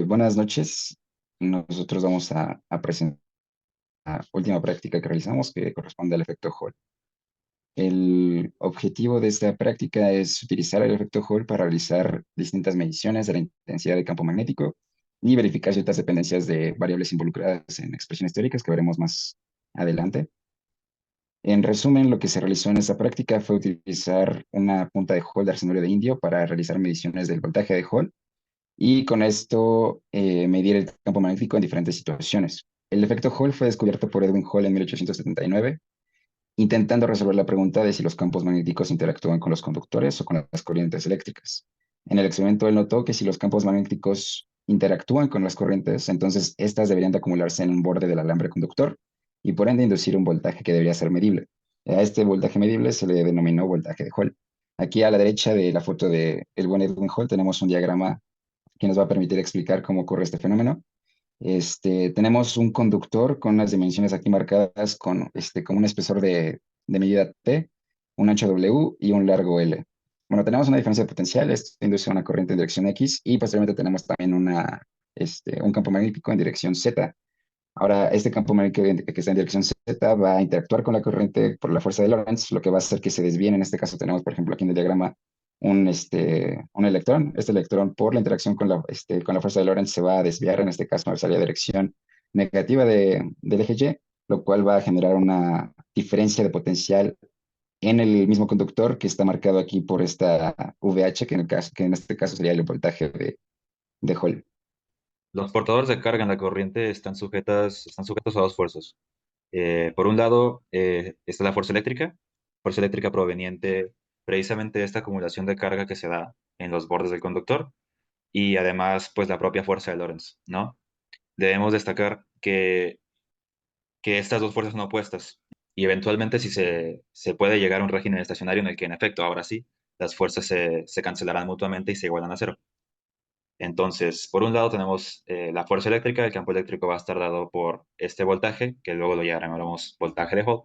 Buenas noches. Nosotros vamos a presentar la última práctica que realizamos que corresponde al efecto Hall. El objetivo de esta práctica es utilizar el efecto Hall para realizar distintas mediciones de la intensidad del campo magnético y verificar ciertas dependencias de variables involucradas en expresiones teóricas que veremos más adelante. En resumen, lo que se realizó en esta práctica fue utilizar una punta de Hall de arsenuro de indio para realizar mediciones del voltaje de Hall y con esto medir el campo magnético en diferentes situaciones. El efecto Hall fue descubierto por Edwin Hall en 1879, intentando resolver la pregunta de si los campos magnéticos interactúan con los conductores o con las corrientes eléctricas. En el experimento, él notó que si los campos magnéticos interactúan con las corrientes, entonces éstas deberían de acumularse en un borde del alambre conductor y por ende inducir un voltaje que debería ser medible. A este voltaje medible se le denominó voltaje de Hall. Aquí a la derecha de la foto de el buen Edwin Hall tenemos un diagrama que nos va a permitir explicar cómo ocurre este fenómeno. Tenemos un conductor con unas dimensiones aquí marcadas con un espesor de medida T, un ancho W y un largo L. Bueno, tenemos una diferencia de potencial, esto induce una corriente en dirección X y posteriormente tenemos también un campo magnético en dirección Z. Ahora, este campo magnético que está en dirección Z va a interactuar con la corriente por la fuerza de Lorentz, lo que va a hacer que se desvíen. En este caso tenemos, por ejemplo, aquí en el diagrama un electrón. Este electrón, por la interacción con la fuerza de Lorentz, se va a desviar, en este caso, hacia la dirección negativa del eje Y, lo cual va a generar una diferencia de potencial en el mismo conductor que está marcado aquí por esta VH, que en este caso sería el voltaje de Hall. Los portadores de carga en la corriente están sujetos a dos fuerzas. Por un lado, está la fuerza eléctrica proveniente precisamente de esta acumulación de carga que se da en los bordes del conductor y además, pues la propia fuerza de Lorentz, ¿no? Debemos destacar que estas dos fuerzas son opuestas y eventualmente si se puede llegar a un régimen estacionario en el que en efecto, ahora sí, las fuerzas se cancelarán mutuamente y se igualan a cero. Entonces, por un lado tenemos la fuerza eléctrica, el campo eléctrico va a estar dado por este voltaje, que luego lo llamaremos voltaje de Hall,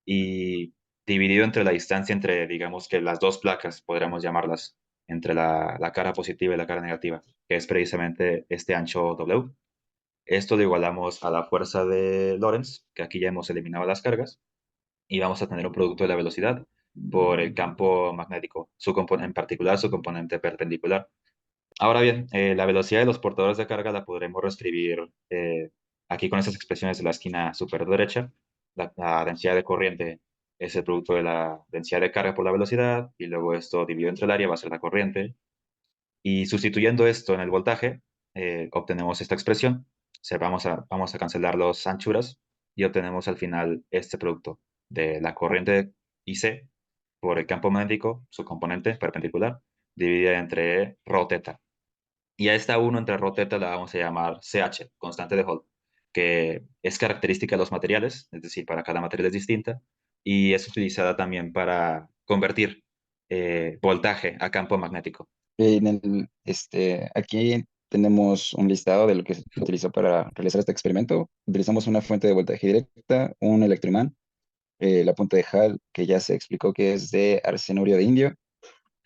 y dividido entre la distancia entre, digamos que las dos placas, podríamos llamarlas, entre la cara positiva y la cara negativa, que es precisamente este ancho W. Esto lo igualamos a la fuerza de Lorentz, que aquí ya hemos eliminado las cargas, y vamos a tener un producto de la velocidad por el campo magnético, en particular su componente perpendicular. Ahora bien, la velocidad de los portadores de carga la podremos reescribir aquí con estas expresiones de la esquina superior derecha. La densidad de corriente es el producto de la densidad de carga por la velocidad y luego esto dividido entre el área va a ser la corriente. Y sustituyendo esto en el voltaje, obtenemos esta expresión. Vamos a cancelar las anchuras y obtenemos al final este producto de la corriente IC por el campo magnético, su componente perpendicular, dividida entre rho teta. Y a esta 1 entre rho teta la vamos a llamar CH, constante de Hall, que es característica de los materiales, es decir, para cada material es distinta, y es utilizada también para convertir voltaje a campo magnético. Aquí tenemos un listado de lo que se utilizó para realizar este experimento. Utilizamos una fuente de voltaje directa, un electroimán, la punta de Hall, que ya se explicó que es de arsenurio de indio,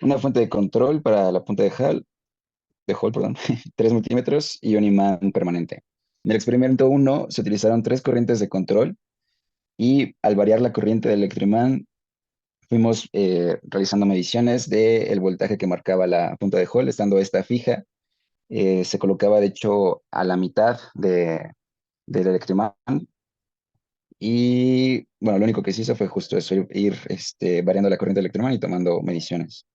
una fuente de control para la punta de Hall, perdón, 3 multímetros y un imán permanente. En el experimento uno se utilizaron tres corrientes de control y al variar la corriente del electroimán fuimos realizando mediciones del voltaje que marcaba la punta de Hall, estando esta fija. Se colocaba de hecho a la mitad del electroimán y bueno, lo único que se hizo fue justo eso, ir variando la corriente del electroimán y tomando mediciones.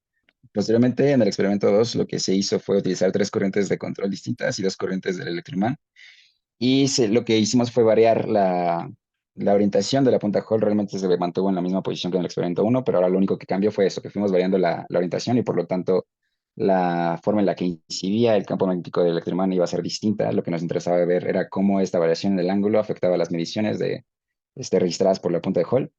Posteriormente, en el experimento 2 lo que se hizo fue utilizar tres corrientes de control distintas y dos corrientes del electroimán. Y lo que hicimos fue variar la orientación de la punta Hall. Realmente se mantuvo en la misma posición que en el experimento uno, pero ahora lo único que cambió fue eso, que fuimos variando la orientación y por lo tanto la forma en la que incidía el campo magnético del electroimán iba a ser distinta. Lo que nos interesaba ver era cómo esta variación en el ángulo afectaba las mediciones registradas por la punta de Hall.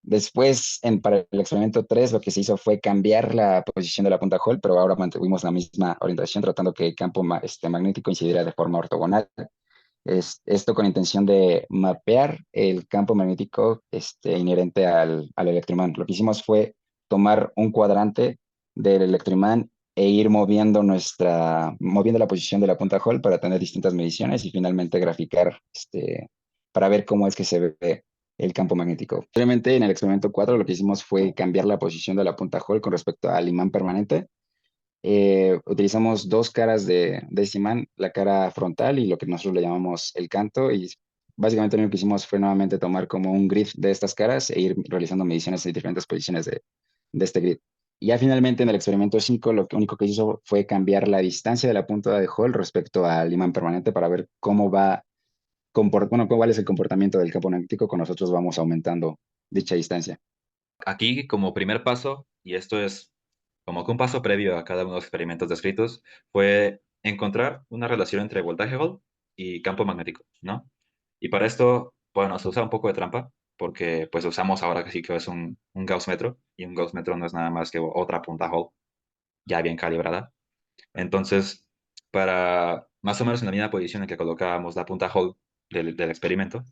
Después, para el experimento 3 lo que se hizo fue cambiar la posición de la punta Hall, pero ahora mantuvimos la misma orientación, tratando que el campo magnético incidiera de forma ortogonal. Esto con intención de mapear el campo magnético inherente al electroimán. Lo que hicimos fue tomar un cuadrante del electroimán e ir moviendo la posición de la punta Hall para tener distintas mediciones y finalmente graficar para ver cómo es que se ve el campo magnético. Posteriormente, en el experimento 4 lo que hicimos fue cambiar la posición de la punta Hall con respecto al imán permanente. Utilizamos dos caras de este imán, la cara frontal y lo que nosotros le llamamos el canto, y básicamente lo único que hicimos fue nuevamente tomar como un grid de estas caras e ir realizando mediciones en diferentes posiciones de este grid. Y ya finalmente en el experimento 5 lo único que hizo fue cambiar la distancia de la punta de Hall respecto al imán permanente para ver cuál es el comportamiento del campo magnético cuando nosotros vamos aumentando dicha distancia. Aquí, como primer paso, y esto es como que un paso previo a cada uno de los experimentos descritos, fue encontrar una relación entre voltaje Hall y campo magnético, ¿no? Y para esto, bueno, se usa un poco de trampa, porque pues usamos ahora que sí que es un Gauss-metro, y un Gauss-metro no es nada más que otra punta Hall ya bien calibrada. Entonces, para más o menos en la misma posición en que colocábamos la punta Hall del experimento,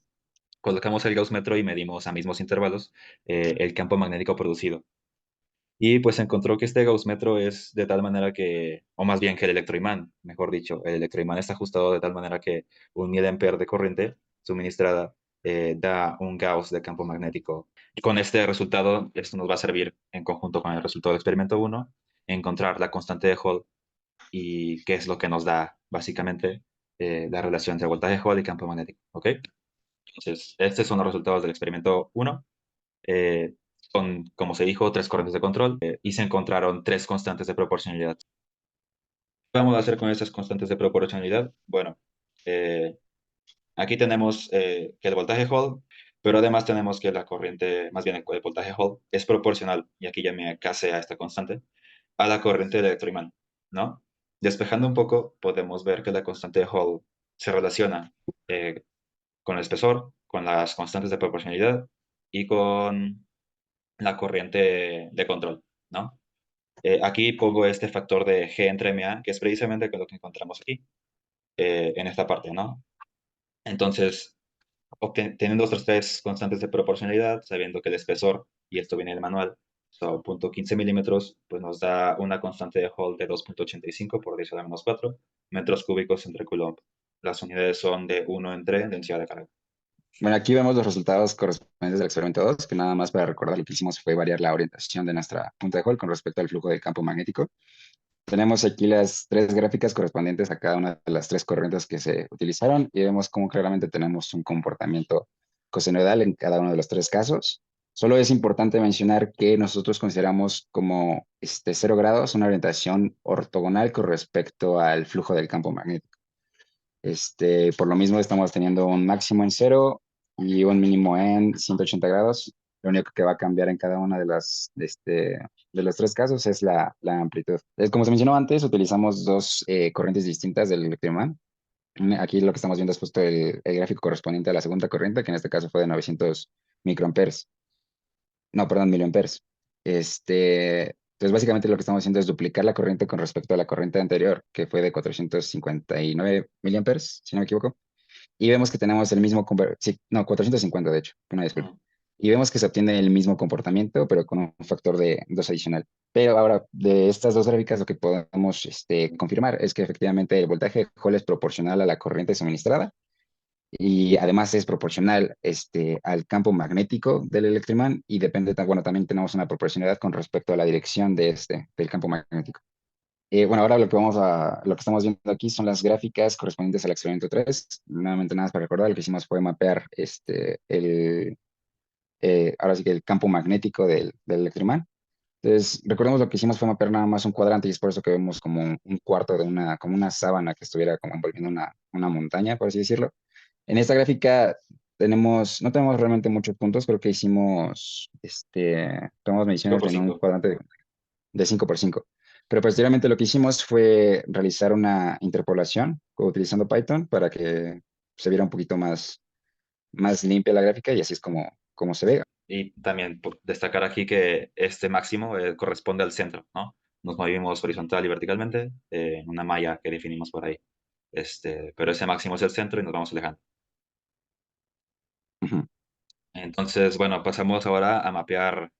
colocamos el Gauss-metro y medimos a mismos intervalos el campo magnético producido. Y pues encontró que este Gauss-metro es de tal manera que, o más bien que el electroimán, mejor dicho, el electroimán está ajustado de tal manera que 1 mA de corriente suministrada da un Gauss de campo magnético. Y con este resultado, esto nos va a servir en conjunto con el resultado del experimento 1, encontrar la constante de Hall y qué es lo que nos da básicamente la relación entre voltaje Hall y campo magnético. ¿Ok? Entonces, estos son los resultados del experimento 1. Con, como se dijo, tres corrientes de control y se encontraron tres constantes de proporcionalidad. ¿Qué vamos a hacer con esas constantes de proporcionalidad? Bueno, eh, aquí tenemos que el voltaje Hall, pero además tenemos que la corriente, más bien el voltaje Hall, es proporcional, y aquí ya me casé a esta constante, a la corriente del electroimán, ¿no? Despejando un poco, podemos ver que la constante de Hall se relaciona eh, con el espesor, con las constantes de proporcionalidad y con la corriente de control, ¿no? Aquí pongo este factor de G entre MA, que es precisamente lo que encontramos aquí, en esta parte, ¿no? Entonces, teniendo estas tres constantes de proporcionalidad, sabiendo que el espesor, y esto viene del manual, son 0.15 milímetros, pues nos da una constante de Hall de 2.85 por 10 a la menos 4 metros cúbicos entre Coulomb. Las unidades son de 1 entre densidad de carga. Bueno, aquí vemos los resultados correspondientes del experimento 2, que nada más para recordar lo que hicimos fue variar la orientación de nuestra punta de Hall con respecto al flujo del campo magnético. Tenemos aquí las tres gráficas correspondientes a cada una de las tres corrientes que se utilizaron y vemos cómo claramente tenemos un comportamiento cosenoidal en cada uno de los tres casos. Solo es importante mencionar que nosotros consideramos como 0 grados una orientación ortogonal con respecto al flujo del campo magnético. Por lo mismo estamos teniendo un máximo en cero y un mínimo en 180 grados. Lo único que va a cambiar en cada una de los tres casos es la amplitud. Como se mencionó antes, utilizamos dos corrientes distintas del electroimán. Aquí lo que estamos viendo es justo el gráfico correspondiente a la segunda corriente, que en este caso fue de 900 microamperes. No, perdón, miliamperes. Entonces, básicamente lo que estamos haciendo es duplicar la corriente con respecto a la corriente anterior, que fue de 459 miliamperes, si no me equivoco. Y vemos que tenemos el mismo, sí, no, 450 de hecho, una disculpa. Mm. Y vemos que se obtiene el mismo comportamiento, pero con un factor de 2 adicional. Pero ahora, de estas dos gráficas, lo que podemos confirmar es que efectivamente el voltaje Hall es proporcional a la corriente suministrada y además es proporcional al campo magnético del electroimán y depende, bueno, también tenemos una proporcionalidad con respecto a la dirección del campo magnético. Bueno, ahora lo que estamos viendo aquí son las gráficas correspondientes al experimento 3. Nuevamente, nada más para recordar, lo que hicimos fue mapear ahora sí que el campo magnético del electroimán. Entonces, recordemos lo que hicimos fue mapear nada más un cuadrante y es por eso que vemos como un cuarto de como una sábana que estuviera como envolviendo una montaña, por así decirlo. En esta gráfica no tenemos realmente muchos puntos, creo que tomamos 5 mediciones por en un 5. cuadrante de 5 por 5. Pero posteriormente lo que hicimos fue realizar una interpolación utilizando Python para que se viera un poquito más limpia la gráfica y así es como se ve. Y también destacar aquí que este máximo corresponde al centro, ¿no? Nos movimos horizontal y verticalmente en una malla que definimos por ahí. Pero ese máximo es el centro y nos vamos alejando. Ujú. Entonces, bueno, pasamos ahora a mapear,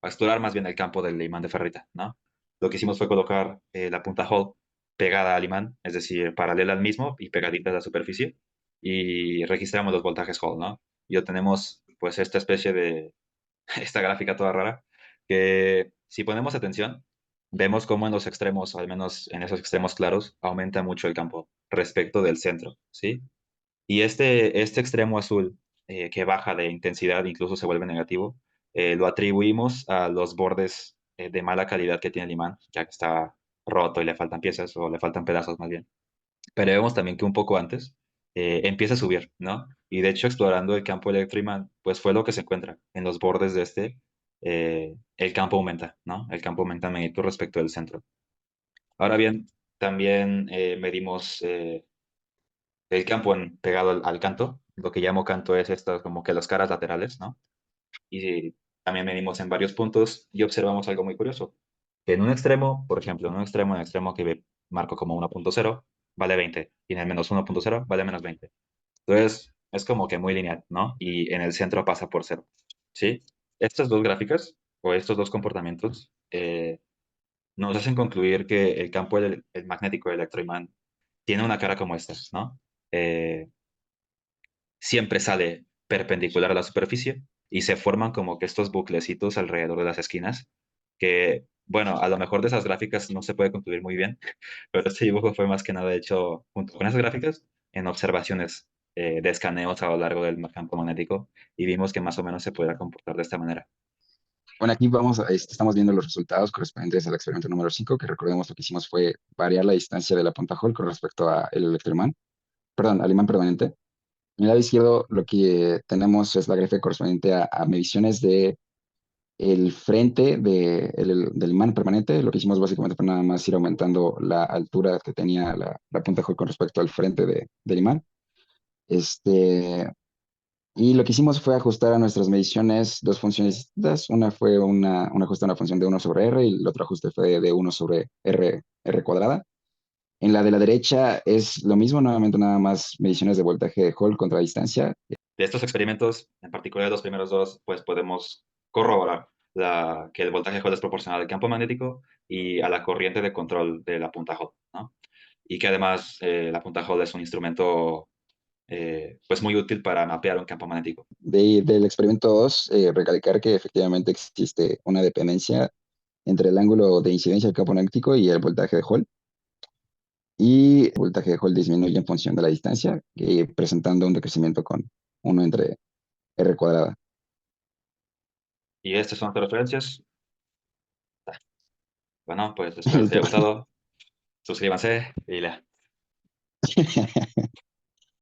a explorar más bien el campo del imán de ferrita, ¿no? lo que hicimos fue colocar la punta Hall pegada al imán, es decir, paralela al mismo y pegadita a la superficie, y registramos los voltajes Hall, ¿no? Y obtenemos pues esta especie de, esta gráfica toda rara, que si ponemos atención, vemos cómo en los extremos, al menos en esos extremos claros, aumenta mucho el campo respecto del centro, ¿sí? Y este extremo azul que baja de intensidad, incluso se vuelve negativo, lo atribuimos a los bordes de mala calidad que tiene el imán, ya que está roto y le faltan piezas o le faltan pedazos más bien. Pero vemos también que un poco antes empieza a subir, ¿no? Y de hecho, explorando el campo electroimán, pues fue lo que se encuentra en los bordes de el campo aumenta, ¿no? El campo aumenta en magnitud respecto del centro. Ahora bien, también medimos el campo pegado al canto. Lo que llamo canto es estas como que las caras laterales, ¿no? Y también medimos en varios puntos y observamos algo muy curioso. Que en un extremo, por ejemplo, en un extremo que marco como 1.0, vale 20, y en el menos 1.0 vale menos 20. Entonces, es como que muy lineal, ¿no? Y en el centro pasa por cero, ¿sí? Estas dos gráficas, o estos dos comportamientos, nos hacen concluir que el campo el magnético electroimán tiene una cara como esta, ¿no? Eh, Siempre sale perpendicular a la superficie y se forman como que estos buclecitos alrededor de las esquinas, que, bueno, a lo mejor de esas gráficas no se puede concluir muy bien, pero este dibujo fue más que nada hecho junto con esas gráficas en observaciones de escaneos a lo largo del campo magnético y vimos que más o menos se podía comportar de esta manera. Bueno, aquí estamos viendo los resultados correspondientes al experimento número 5, que recordemos lo que hicimos fue variar la distancia de la punta Hall con respecto al electroimán, perdón, al imán permanente. En el lado izquierdo lo que tenemos es la gráfica correspondiente a mediciones de el frente del imán permanente. Lo que hicimos básicamente fue nada más ir aumentando la altura que tenía la punta Hall con respecto al frente del imán. Este, y lo que hicimos fue ajustar a nuestras mediciones dos funciones distintas. Una fue un ajuste a una función de 1/r y el otro ajuste fue de 1/r cuadrada. En la de la derecha es lo mismo, nuevamente nada más mediciones de voltaje de Hall contra distancia. De estos experimentos, en particular los primeros dos, pues podemos corroborar que el voltaje Hall es proporcional al campo magnético y a la corriente de control de la punta Hall, ¿no? Y que además la punta Hall es un instrumento pues muy útil para mapear un campo magnético. Del experimento 2, recalcar que efectivamente existe una dependencia entre el ángulo de incidencia del campo magnético y el voltaje de Hall. Y el voltaje de Hall disminuye en función de la distancia, presentando un decrecimiento con 1/r cuadrada. Y estas son las referencias. Bueno, pues espero les haya gustado. Suscríbanse y la.